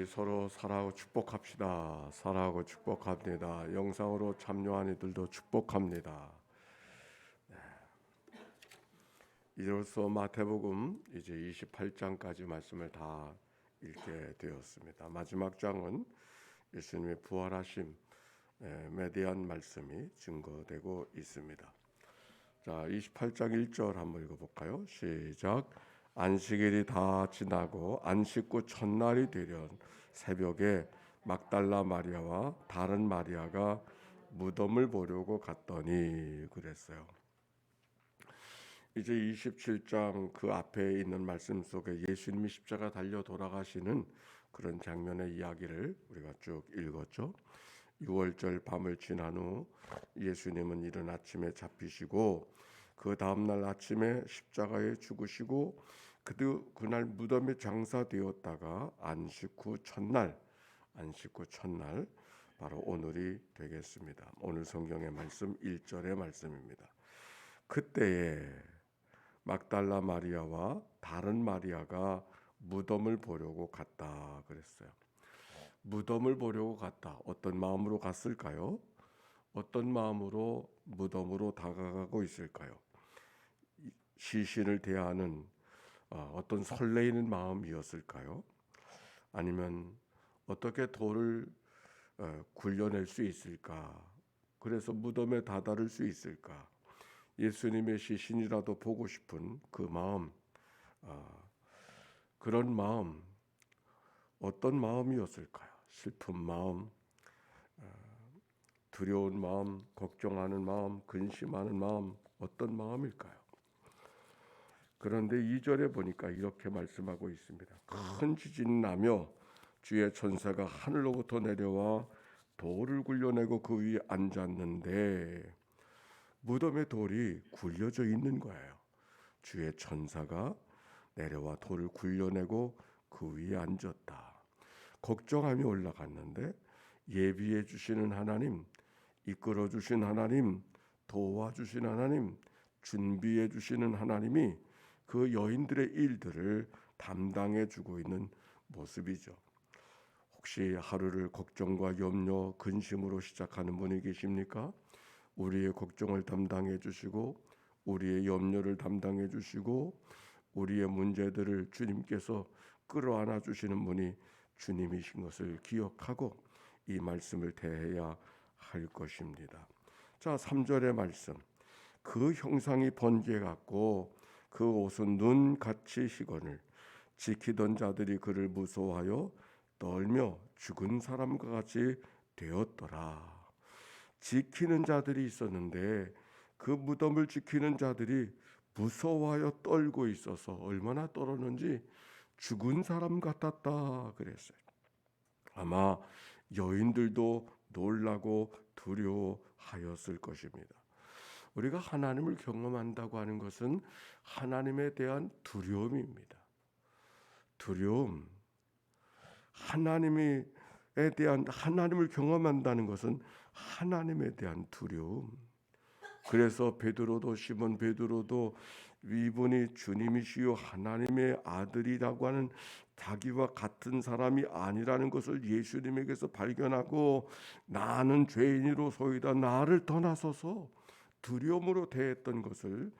서로 사랑하고 축복합시다. 사랑하고 축복합니다. 영상으로 참여한 이들도 축복합니다. 이로써 마태복음 이제 28장까지 말씀을 다 읽게 되었습니다. 마지막 장은 예수님의 부활하심에 대한 말씀이 증거되고 있습니다. 자, 28장 1절 한번 읽어볼까요? 시작. 안식일이 다 지나고 안식구 첫날이 되련 새벽에 막달라 마리아와 다른 마리아가 무덤을 보려고 갔더니 그랬어요. 이제 27장 그 앞에 있는 말씀 속에 예수님이 십자가 달려 돌아가시는 그런 장면의 이야기를 우리가 쭉 읽었죠. 6월절 밤을 지난 후 예수님은 이른 아침에 잡히시고 그 다음날 아침에 십자가에 죽으시고 그날 무덤에 장사되었다가 안식 후 첫날 바로 오늘이 되겠습니다. 오늘 성경의 말씀 1절의 말씀입니다. 그때에 막달라 마리아와 다른 마리아가 무덤을 보려고 갔다 그랬어요. 무덤을 보려고 갔다. 어떤 마음으로 갔을까요? 어떤 마음으로 무덤으로 다가가고 있을까요? 시신을 대하는 어떤 설레이는 마음이었을까요? 아니면 어떻게 돌을 굴려낼 수 있을까? 그래서 무덤에 다다를 수 있을까? 예수님의 시신이라도 보고 싶은 그 마음, 그런 마음, 어떤 마음이었을까요? 슬픈 마음, 두려운 마음, 걱정하는 마음, 근심하는 마음, 어떤 마음일까요? 그런데 2절에 보니까 이렇게 말씀하고 있습니다. 큰 지진이 나며 주의 천사가 하늘로부터 내려와 돌을 굴려내고 그 위에 앉았는데 무덤의 돌이 굴려져 있는 거예요. 주의 천사가 내려와 돌을 굴려내고 그 위에 앉았다. 걱정함이 올라갔는데 예비해 주시는 하나님, 이끌어 주신 하나님, 도와주신 하나님, 준비해 주시는 하나님이 그 여인들의 일들을 담당해 주고 있는 모습이죠. 혹시 하루를 걱정과 염려, 근심으로 시작하는 분이 계십니까? 우리의 걱정을 담당해 주시고 우리의 염려를 담당해 주시고 우리의 문제들을 주님께서 끌어안아 주시는 분이 주님이신 것을 기억하고 이 말씀을 대해야 할 것입니다. 자, 3절의 말씀. 그 형상이 번개 같고 그 옷은 눈같이 희거늘 지키던 자들이 그를 무서워하여 떨며 죽은 사람과 같이 되었더라. 지키는 자들이 있었는데 그 무덤을 지키는 자들이 무서워하여 떨고 있어서 얼마나 떨었는지 죽은 사람 같았다 그랬어요. 아마 여인들도 놀라고 두려워하였을 것입니다. 우리가 하나님을 경험한다고 하는 것은 하나님에 대한 두려움입니다. 두려움. 하나님을 경험한다는 것은 하나님에 대한 두려움. 그래서 시몬 베드로도 이분이 주님이시요 하나님의 아들이라고 하는 자기와 같은 사람이 아니라는 것을 예수님에게서 발견하고 나는 죄인이로소이다 나를 떠나소서 두려움으로 대했던 것을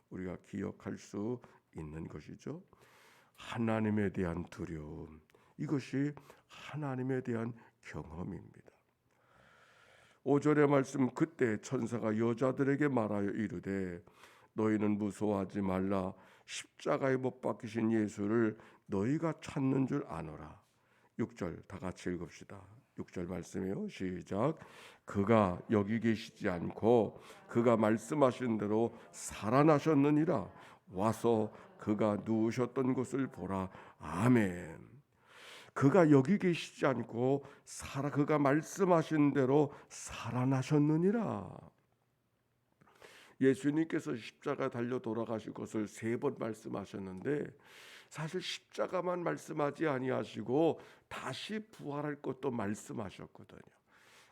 우리가 기억할 수 있는 것이죠. 하나님에 대한 두려움, 이것이 하나님에 대한 경험입니다. 5절의 말씀. 그때 천사가 여자들에게 말하여 이르되 너희는 무서워하지 말라. 십자가에 못 박히신 예수를 너희가 찾는 줄 아노라. 6절 다 같이 읽읍시다. 6절 말씀이요. 시작. 그가 여기 계시지 않고 그가 말씀하신 대로 살아나셨느니라. 와서 그가 누우셨던 곳을 보라. 아멘. 그가 여기 계시지 않고 그가 말씀하신 대로 살아나셨느니라. 예수님께서 십자가 달려 돌아가실 것을 3번 말씀하셨는데 사실 십자가만 말씀하지 아니하시고 다시 부활할 것도 말씀하셨거든요.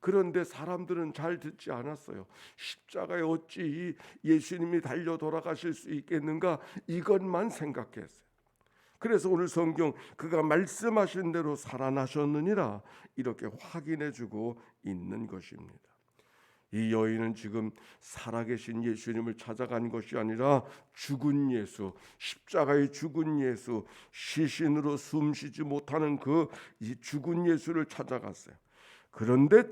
그런데 사람들은 잘 듣지 않았어요. 십자가에 어찌 예수님이 달려 돌아가실 수 있겠는가 이것만 생각했어요. 그래서 오늘 성경 그가 말씀하신 대로 살아나셨느니라 이렇게 확인해주고 있는 것입니다. 이 여인은 지금 살아계신 예수님을 찾아간 것이 아니라 죽은 예수, 십자가에 죽은 예수, 시신으로 숨쉬지 못하는 이 죽은 예수를 찾아갔어요. 그런데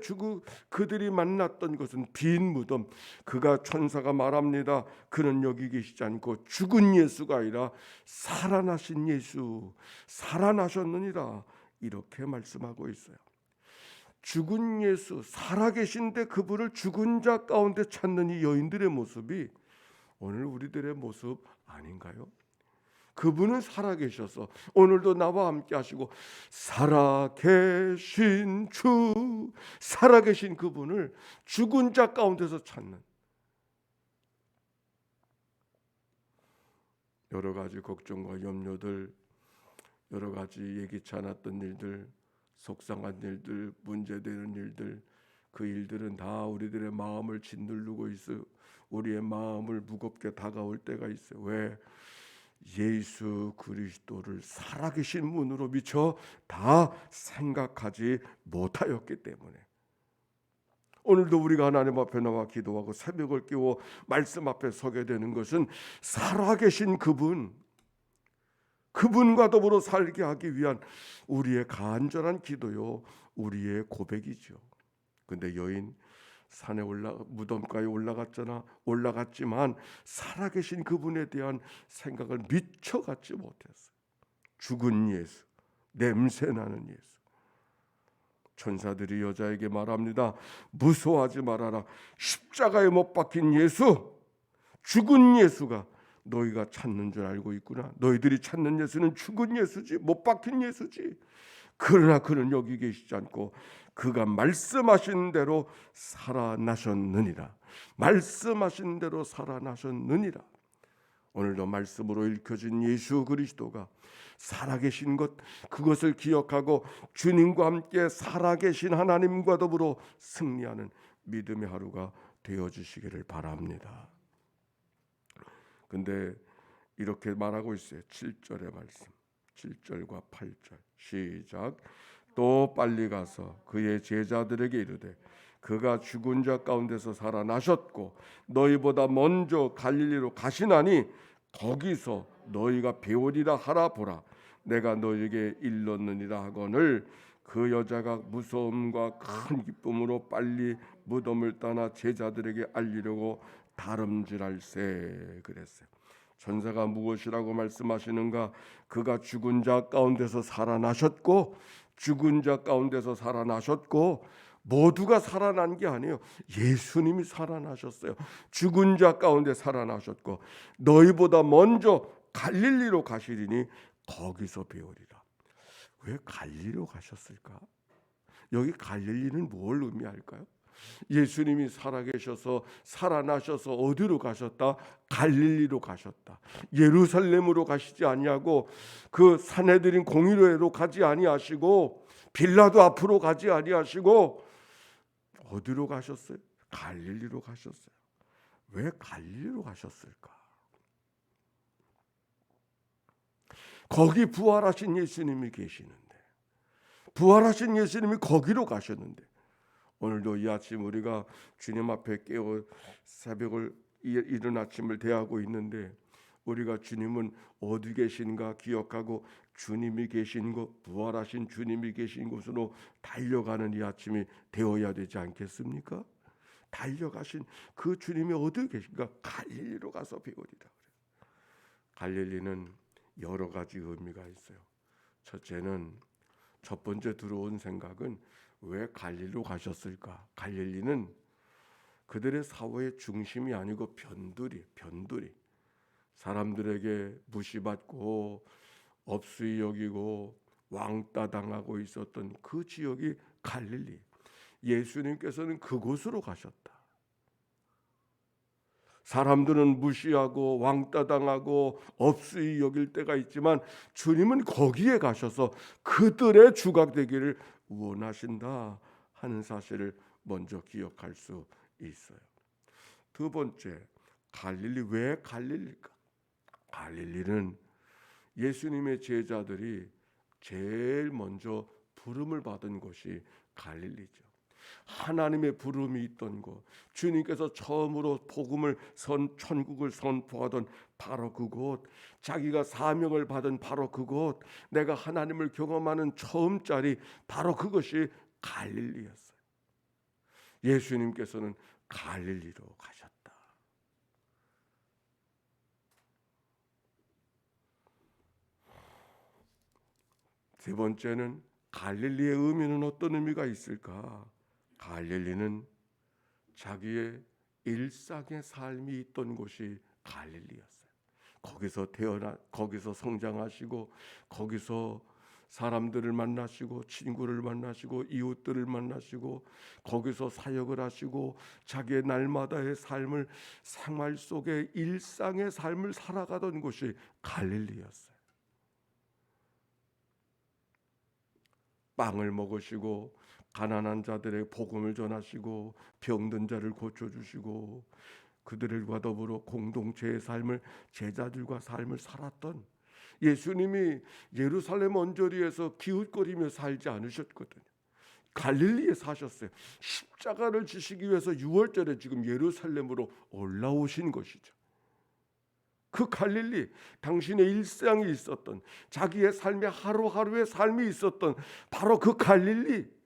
그들이 만났던 것은 빈 무덤. 그가 천사가 말합니다. 그는 여기 계시지 않고 죽은 예수가 아니라 살아나신 예수, 살아나셨느니라 이렇게 말씀하고 있어요. 죽은 예수, 살아계신데 그분을 죽은 자 가운데 찾는 이 여인들의 모습이 오늘 우리들의 모습 아닌가요? 그분은 살아계셔서 오늘도 나와 함께 하시고 살아계신 주, 살아계신 그분을 죽은 자 가운데서 찾는 여러 가지 걱정과 염려들, 여러 가지 예기치 않았던 일들, 속상한 일들, 문제되는 일들, 그 일들은 다 우리들의 마음을 짓누르고 있어. 우리의 마음을 무겁게 다가올 때가 있어요. 왜? 예수 그리스도를 살아계신 분으로 미처 다 생각하지 못하였기 때문에. 오늘도 우리가 하나님 앞에 나와 기도하고 새벽을 깨워 말씀 앞에 서게 되는 것은 살아계신 그분과 더불어 살게 하기 위한 우리의 간절한 기도요, 우리의 고백이죠. 근데 여인 산에 무덤가에 올라갔지만 살아계신 그분에 대한 생각을 미처 갖지 못했어요. 죽은 예수, 냄새나는 예수. 천사들이 여자에게 말합니다. 무서워하지 말아라. 십자가에 못 박힌 예수, 죽은 예수가 너희가 찾는 줄 알고 있구나. 너희들이 찾는 예수는 죽은 예수지, 못 박힌 예수지. 그러나 그는 여기 계시지 않고 그가 말씀하신 대로 살아나셨느니라. 말씀하신 대로 살아나셨느니라. 오늘도 말씀으로 읽혀진 예수 그리스도가 살아계신 것, 그것을 기억하고 주님과 함께 살아계신 하나님과 더불어 승리하는 믿음의 하루가 되어주시기를 바랍니다. 근데 이렇게 말하고 있어요. 7절의 말씀, 7절과 8절 시작. 또 빨리 가서 그의 제자들에게 이르되 그가 죽은 자 가운데서 살아나셨고 너희보다 먼저 갈릴리로 가시나니 거기서 너희가 배우리라 하라. 보라, 내가 너희에게 일렀느니라 하거늘. 그 여자가 무서움과 큰 기쁨으로 빨리 무덤을 떠나 제자들에게 알리려고 다름질할세 그랬어요. 천사가 무엇이라고 말씀하시는가? 그가 죽은 자 가운데서 살아나셨고, 죽은 자 가운데서 살아나셨고, 모두가 살아난 게 아니에요. 예수님이 살아나셨어요. 죽은 자 가운데 살아나셨고 너희보다 먼저 갈릴리로 가시리니 거기서 배우리라. 왜 갈릴리로 가셨을까? 여기 갈릴리는 뭘 의미할까요? 예수님이 살아계셔서 살아나셔서 어디로 가셨다? 갈릴리로 가셨다. 예루살렘으로 가시지 아니하고 그 산헤드린 공의회로 가지 아니하시고 빌라도 앞으로 가지 아니하시고 어디로 가셨어요? 갈릴리로 가셨어요. 왜 갈릴리로 가셨을까? 거기 부활하신 예수님이 계시는데, 부활하신 예수님이 거기로 가셨는데, 오늘도 이 아침 우리가 주님 앞에 깨어 새벽을 이른 아침을 대하고 있는데, 우리가 주님은 어디 계신가 기억하고 주님이 계신 곳, 부활하신 주님이 계신 곳으로 달려가는 이 아침이 되어야 되지 않겠습니까? 달려가신 그 주님이 어디 계신가? 갈릴리로 가서 배우리라. 갈릴리는 여러 가지 의미가 있어요. 첫째는, 첫 번째 들어온 생각은 왜 갈릴리로 가셨을까? 갈릴리는 그들의 사회의 중심이 아니고 변두리, 사람들에게 무시받고 업수히 여기고 왕따 당하고 있었던 그 지역이 갈릴리. 예수님께서는 그곳으로 가셨다. 사람들은 무시하고 왕따 당하고 업수히 여길 때가 있지만 주님은 거기에 가셔서 그들의 주가 되기를 원하신다 하는 사실을 먼저 기억할 수 있어요. 두 번째, 갈릴리. 왜 갈릴리일까? 갈릴리는 예수님의 제자들이 제일 먼저 부름을 받은 곳이 갈릴리죠. 하나님의 부름이 있던 곳, 주님께서 처음으로 복음을 천국을 선포하던 바로 그곳, 자기가 사명을 받은 바로 그곳, 내가 하나님을 경험하는 처음 자리, 바로 그것이 갈릴리였어요. 예수님께서는 갈릴리로 가셨다. 세 번째는 갈릴리의 의미는 어떤 의미가 있을까? 갈릴리는 자기의 일상의 삶이 있던 곳이 갈릴리였어요. 거기서 성장하시고, 거기서 사람들을 만나시고, 친구를 만나시고, 이웃들을 만나시고, 거기서 사역을 하시고, 자기의 날마다의 생활 속에 일상의 삶을 살아가던 곳이 갈릴리였어요. 빵을 먹으시고, 가난한 자들의 복음을 전하시고, 병든 자를 고쳐주시고, 그들과 더불어 공동체의 삶을, 제자들과 삶을 살았던 예수님이 예루살렘 언저리에서 기웃거리며 살지 않으셨거든요. 갈릴리에 사셨어요. 십자가를 지시기 위해서 6월절에 지금 예루살렘으로 올라오신 것이죠. 그 갈릴리, 당신의 일상이 있었던, 자기의 삶의 하루하루의 삶이 있었던 바로 그 갈릴리,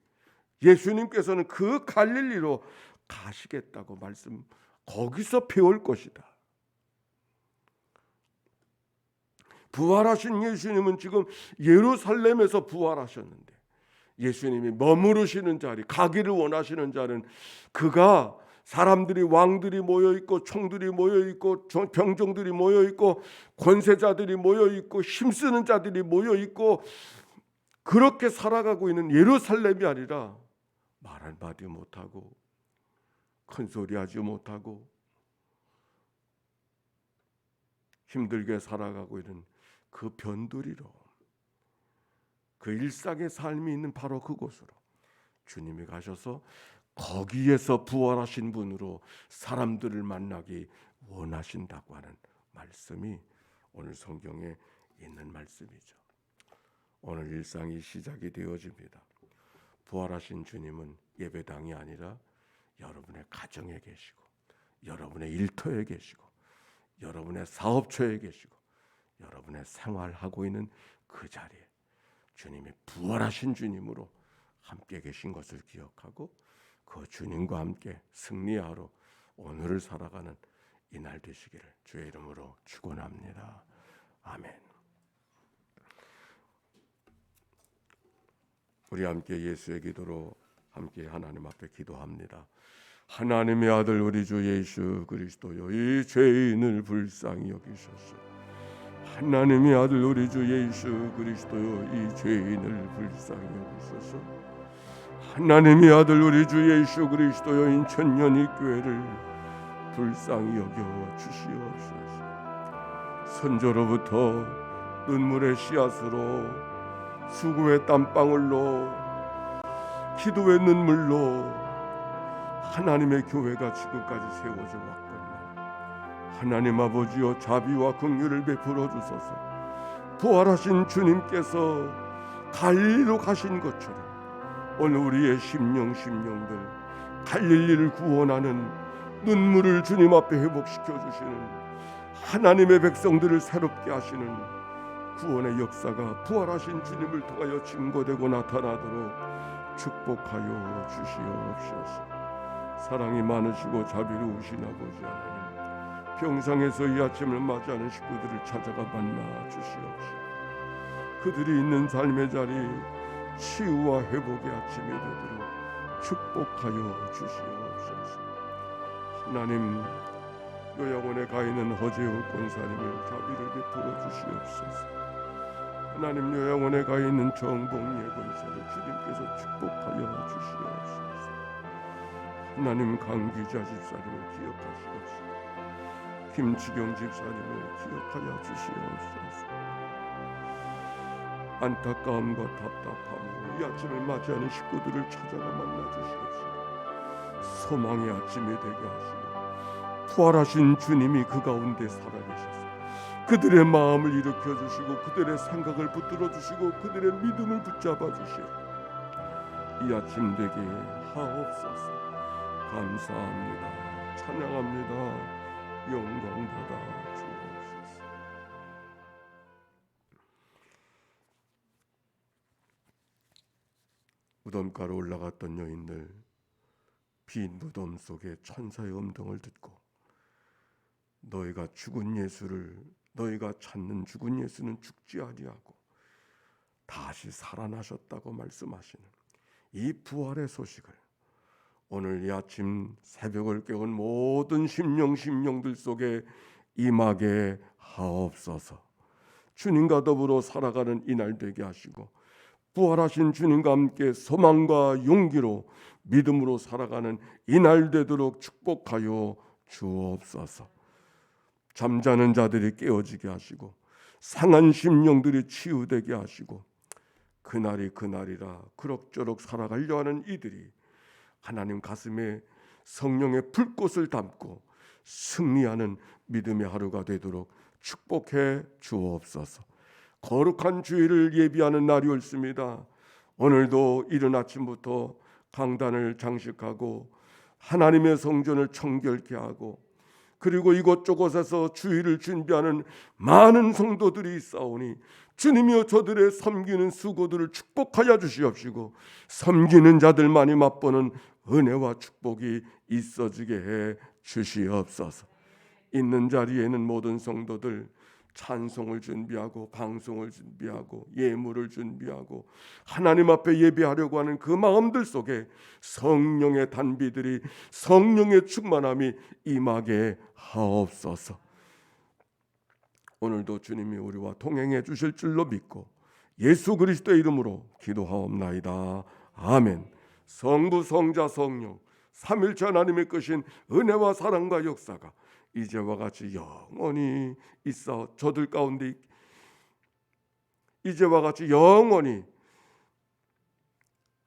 예수님께서는 그 갈릴리로 가시겠다고 거기서 배울 것이다. 부활하신 예수님은 지금 예루살렘에서 부활하셨는데, 예수님이 머무르시는 자리, 가기를 원하시는 자는 그가 사람들이, 왕들이 모여있고, 총들이 모여있고, 병정들이 모여있고, 권세자들이 모여있고, 힘쓰는 자들이 모여있고, 그렇게 살아가고 있는 예루살렘이 아니라 말 한마디 못하고, 큰소리하지 못하고, 힘들게 살아가고 있는 그 변두리로, 그 일상의 삶이 있는 바로 그곳으로 주님이 가셔서 거기에서 부활하신 분으로 사람들을 만나기 원하신다고 하는 말씀이 오늘 성경에 있는 말씀이죠. 오늘 일상이 시작이 되어집니다. 부활하신 주님은 예배당이 아니라 여러분의 가정에 계시고, 여러분의 일터에 계시고, 여러분의 사업처에 계시고, 여러분의 생활하고 있는 그 자리에 주님이 부활하신 주님으로 함께 계신 것을 기억하고, 그 주님과 함께 승리하러 오늘을 살아가는 이날 되시기를 주의 이름으로 축원합니다. 아멘. 우리 함께 예수의 기도로 함께 하나님 앞에 기도합니다. 하나님의 아들 우리 주 예수 그리스도여, 이 죄인을 불쌍히 여기소서. 하나님의 아들 우리 주 예수 그리스도여, 이 죄인을 불쌍히 여기소서. 하나님의 아들 우리 주 예수 그리스도여, 인천연희 교회를 불쌍히 여겨 주시옵소서. 선조로부터 눈물의 씨앗으로, 수고의 땀방울로, 기도의 눈물로 하나님의 교회가 지금까지 세워져 왔건만 하나님 아버지여, 자비와 긍휼을 베풀어 주소서. 부활하신 주님께서 갈릴리로 가신 것처럼 오늘 우리의 심령들 갈릴리를 구원하는, 눈물을 주님 앞에 회복시켜 주시는, 하나님의 백성들을 새롭게 하시는 구원의 역사가 부활하신 주님을 통하여 증거되고 나타나도록 축복하여 주시옵소서. 사랑이 많으시고 자비로우신 아버지 하나님, 병상에서 이 아침을 맞이하는 식구들을 찾아가 만나 주시옵소서. 그들이 있는 삶의 자리 치유와 회복의 아침이 되도록 축복하여 주시옵소서. 하나님, 요양원에 가 있는 허재욱 권사님을 자비를 베풀어 주시옵소서. 하나님, 요양원에 가 있는 정봉예 권사를 주님께서 축복하여 주시옵소서. 하나님, 강기자 집사님을 기억하시옵소서. 김치경 집사님을 기억하여 주시옵소서. 안타까움과 답답함으로 이 아침을 맞이하는 식구들을 찾아가 만나 주시옵소서. 소망의 아침이 되게 하시고, 부활하신 주님이 그 가운데 살아계셔서 그들의 마음을 일으켜 주시고 그들의 생각을 붙들어 주시고 그들의 믿음을 붙잡아 주시오. 이 아침 되게 하옵소서. 감사합니다. 찬양합니다. 영광 받아 주옵소서. 무덤가로 올라갔던 여인들, 빈 무덤 속에 천사의 음성을 듣고 너희가 찾는 죽은 예수는 죽지 아니하고 다시 살아나셨다고 말씀하시는 이 부활의 소식을 오늘 이 아침 새벽을 깨운 모든 심령들 속에 임하게 하옵소서. 주님과 더불어 살아가는 이날 되게 하시고 부활하신 주님과 함께 소망과 용기로 믿음으로 살아가는 이날 되도록 축복하여 주옵소서. 잠자는 자들이 깨어지게 하시고 상한 심령들이 치유되게 하시고 그날이 그날이라 그럭저럭 살아가려 하는 이들이 하나님 가슴에 성령의 불꽃을 담고 승리하는 믿음의 하루가 되도록 축복해 주옵소서. 거룩한 주일을 예비하는 날이 옳습니다. 오늘도 이른 아침부터 강단을 장식하고 하나님의 성전을 청결케 하고 그리고 이곳저곳에서 주일을 준비하는 많은 성도들이 있사오니 주님이여 저들의 섬기는 수고들을 축복하여 주시옵시고 섬기는 자들만이 맛보는 은혜와 축복이 있어지게 해 주시옵소서. 있는 자리에는 모든 성도들 찬송을 준비하고 방송을 준비하고 예물을 준비하고 하나님 앞에 예배하려고 하는 그 마음들 속에 성령의 단비들이 성령의 충만함이 임하게 하옵소서. 오늘도 주님이 우리와 동행해 주실 줄로 믿고 예수 그리스도의 이름으로 기도하옵나이다. 아멘. 성부 성자 성령 삼일체 하나님의 크신 은혜와 사랑과 역사가 이제와 같이 영원히 있어 저들 가운데 이제와 같이 영원히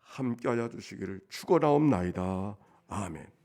함께하여 주시기를 축원하옵나이다. 아멘.